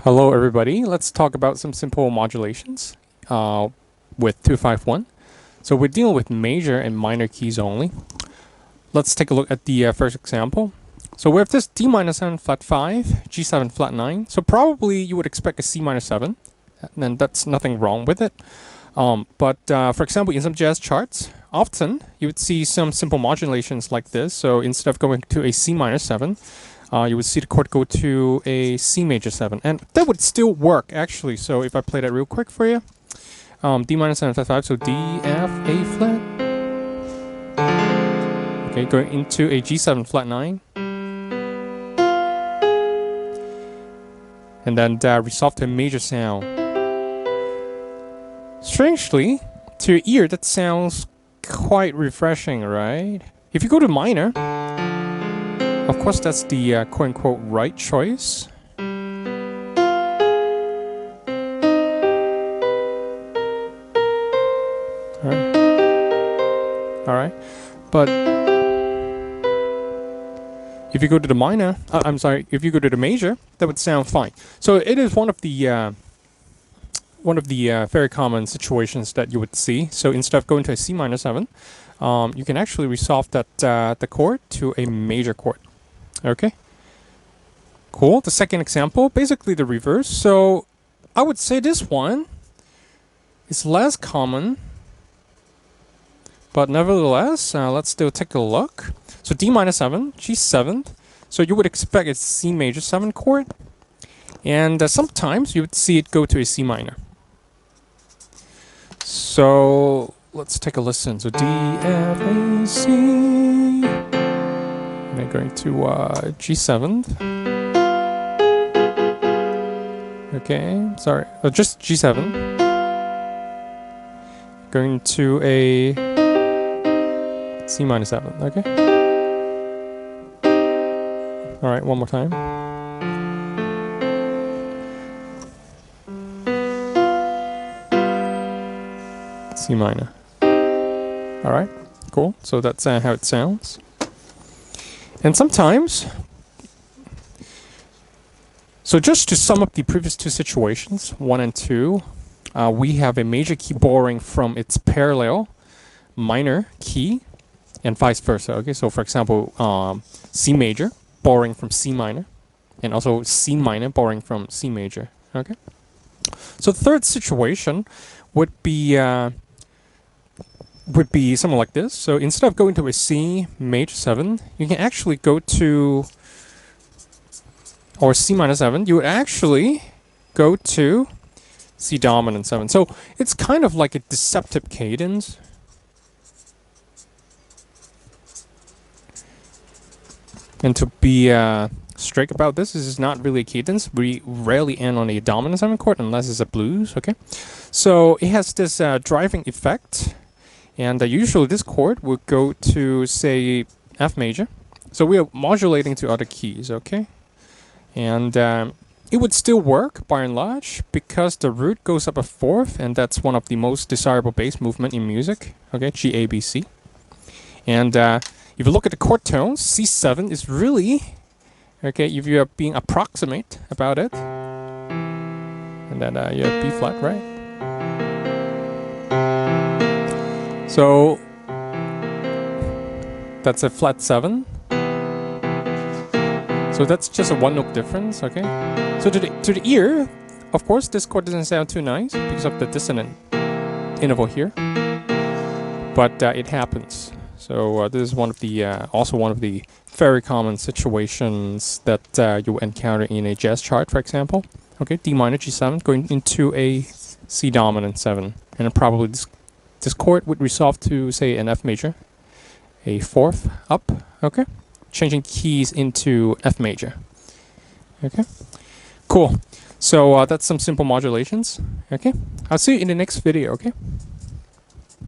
Hello everybody, let's talk about some simple modulations with 251. So we're dealing with major and minor keys only. Let's take a look at the first example. So we have this D minor 7 flat 5, G7 flat 9. So probably you would expect a C minor 7, and that's nothing wrong with it. But for example, in some jazz charts, often you would see some simple modulations like this. So instead of going to a C minor 7, you would see the chord go to a C major 7, and that would still work actually. So if I play that real quick for you, D minor 7 flat 5, so D, F, A flat. Okay, going into a G7 flat 9, and then resolve to a major sound. Strangely, to your ear, that sounds quite refreshing, right? If you go to minor, of course, that's the quote-unquote right choice. Alright. But if you go to the minor, if you go to the major, that would sound fine. So it is one of the very common situations that you would see. So instead of going to a C minor 7, you can actually resolve that the chord to a major chord. Okay, cool. The second example, basically the reverse. So I would say this one is less common, but nevertheless, let's still take a look. So D minor 7, G7. So you would expect it's C major 7 chord, and sometimes you would see it go to a C minor. So let's take a listen. So D, F, A, C. And going to G7. Okay, sorry, just G7. Going to a C minor 7. Okay. All right, one more time. C minor. All right, cool. So that's how it sounds. And sometimes, so just to sum up the previous two situations, 1 and 2, we have a major key borrowing from its parallel minor key, and vice versa. Okay, so for example, C major borrowing from C minor, and also C minor borrowing from C major. Okay, so the third situation would be something like this. So instead of going to a C major 7, you can actually go to, or C minor 7, you would actually go to C dominant 7. So it's kind of like a deceptive cadence. And to be strict about this, this is not really a cadence. We rarely end on a dominant 7 chord unless it's a blues, okay? So it has this driving effect. And usually this chord would go to, say, F major. So we are modulating to other keys, okay? And it would still work, by and large, because the root goes up a fourth, and that's one of the most desirable bass movement in music, okay? G, A, B, C. And if you look at the chord tones, C7 is really, okay, if you are being approximate about it, and then you have B flat, right? So that's a flat 7. So that's just a 1 note difference, okay? So to the ear, of course, this chord doesn't sound too nice because of the dissonant interval here, but it happens. So this is one of the also one of the very common situations that you will encounter in a jazz chart, for example. Okay, D minor G7 going into a C dominant 7, and probably this chord would resolve to, say, an F major, a fourth up, okay? Changing keys into F major, okay? Cool. So that's some simple modulations, okay? I'll see you in the next video, okay?